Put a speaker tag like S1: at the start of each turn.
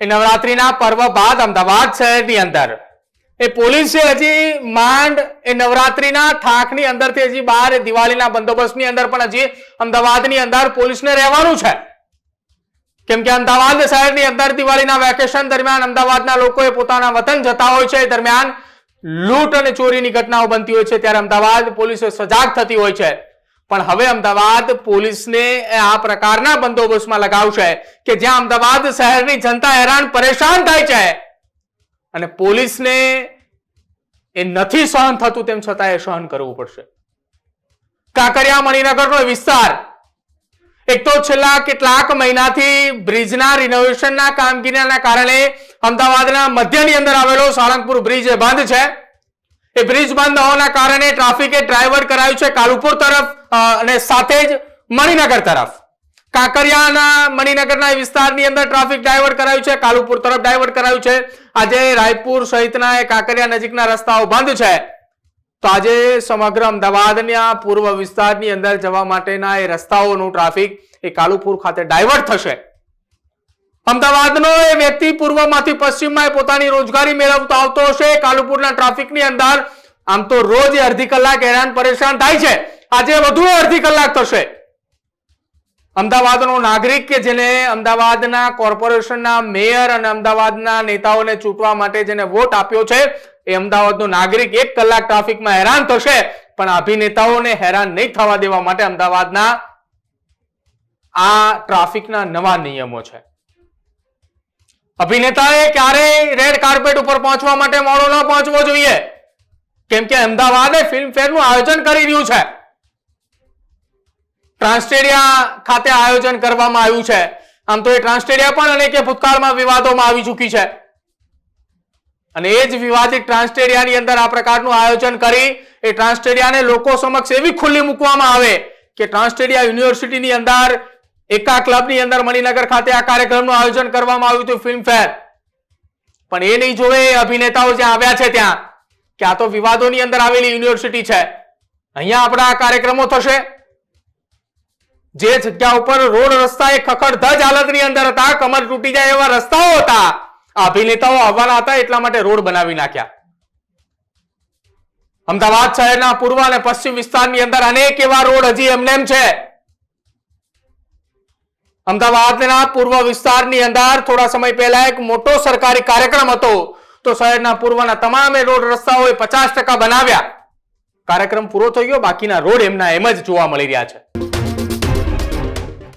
S1: એ નવરાત્રીના પર્વ બાદ અમદાવાદ શહેરની અંદર એ પોલીસે હજી માંડ એ નવરાત્રીના થાકની અંદરથી હજી બહાર દિવાળીના બંદોબસ્તની અંદર પણ હજી અમદાવાદની અંદર પોલીસને રહેવાનું છે. કેમ કે અમદાવાદ શહેરની અંદર દિવાળીના વેકેશન દરમિયાન અમદાવાદના લોકોએ પોતાના વતન જતા હોય છે. દરમિયાન લૂંટ અને ચોરીની ઘટનાઓ બનતી હોય છે ત્યારે અમદાવાદ પોલીસ સજાગ થતી હોય છે. પણ હવે અમદાવાદ પોલીસને આ પ્રકારના બંદોબસ્તમાં લગાવશે કે જ્યાં અમદાવાદ શહેરની જનતા હેરાન પરેશાન થાય છે અને પોલીસને એ નથી સહન થતું તેમ છતાં એ સહન કરવું પડશે. કાંકરિયા મણિનગરનો વિસ્તાર એક તો છેલ્લા કેટલાક મહિનાથી બ્રિજના રિનોવેશનના કામગીરીના કારણે અમદાવાદના મધ્યની અંદર આવેલો સાળંગપુર બ્રિજ એ બંધ છે. એ બ્રિજ બંધ હોવાના કારણે ટ્રાફિકે ડાયવર્ટ કરાયું છે કાલુપુર તરફ અને સાથે જ મણિનગર તરફ. કાંકરિયાના મણિનગરના વિસ્તારની અંદર ટ્રાફિક ડાયવર્ટ કરાયું છે, કાલુપુર તરફ ડાયવર્ટ કરાયું છે. આજે રાયપુર સહિતના એ કાંકરિયા નજીકના રસ્તાઓ બંધ છે. તો આજે સમગ્ર અમદાવાદના પૂર્વ વિસ્તારની અંદર જવા માટેના એ રસ્તાઓનું ટ્રાફિક એ કાલુપુર ખાતે ડાયવર્ટ થશે. અમદાવાદનો એ વ્યક્તિ પૂર્વમાંથી પશ્ચિમમાં પોતાની રોજગારી મેળવતો આવતો હશે. કાલુપુરના ટ્રાફિકની અંદર આમ તો રોજ અડધી કલાક હેરાન પરેશાન થાય છે. આજે વધુ અડધી કલાક થશે. અમદાવાદનો નાગરિક કે જેને અમદાવાદના કોર્પોરેશનના મેયર અને અમદાવાદના નેતાઓને ચૂંટવા માટે જેને વોટ આપ્યો છે એ અમદાવાદનો નાગરિક 1 કલાક ટ્રાફિકમાં હેરાન થશે. પણ અભિનેતાઓને હેરાન નહીં થવા દેવા માટે અમદાવાદના આ ટ્રાફિકના નવા નિયમો છે. અભિનેતાએ ક્યારેય રેડ કાર્પેટ ઉપર પહોંચવા માટે મોડો ન પહોંચવો જોઈએ. કેમ કે અમદાવાદે ફિલ્મફેરનું આયોજન કરી રહ્યું છે. ટ્રાન્સસ્ટેડિયા ખાતે આયોજન કરવામાં આવ્યું છે. આમ તો એ ટ્રાન્સસ્ટેડિયા પણ અનેક ભૂતકાળમાં વિવાદોમાં આવી ચૂકી છે અને એ જ વિવાદિત ટ્રાન્સસ્ટેડિયાની અંદર આ પ્રકારનું આયોજન કરી એ ટ્રાન્સસ્ટેડિયાને લોકો સમક્ષ એવી ખુલ્લી મૂકવામાં આવે કે ટ્રાન્સસ્ટેડિયા યુનિવર્સિટીની અંદર એકા ક્લબની અંદર મણિનગર ખાતે આ કાર્યક્રમનું આયોજન કરવામાં આવ્યું હતું ફિલ્મફેર. પણ એ નહીં જોવે અભિનેતાઓ જ્યાં આવ્યા છે ત્યાં કે આ તો વિવાદોની અંદર આવેલી યુનિવર્સિટી છે, અહીંયા આપણા આ કાર્યક્રમો થશે. જે જગ્યા ઉપર રોડ રસ્તા એ ખખડધજ હાલતની અંદર હતા, કમર તૂટી જાય એવા રસ્તાઓ હતા, અભિનેતાઓ આવવાના હતા એટલા માટે રોડ બનાવી નાખ્યા. અમદાવાદ શહેરના પૂર્વ અને પશ્ચિમ વિસ્તારની અંદર અનેક એવા રોડ હજી એમનેમ છે. અમદાવાદના પૂર્વ વિસ્તારની અંદર થોડા સમય પહેલા એક મોટો સરકારી કાર્યક્રમ હતો તો શહેરના પૂર્વના તમામ રોડ રસ્તાઓ 50% બનાવ્યા. કાર્યક્રમ પૂરો થઈ ગયો, બાકીના રોડ એમના એમ જ જોવા મળી રહ્યા છે.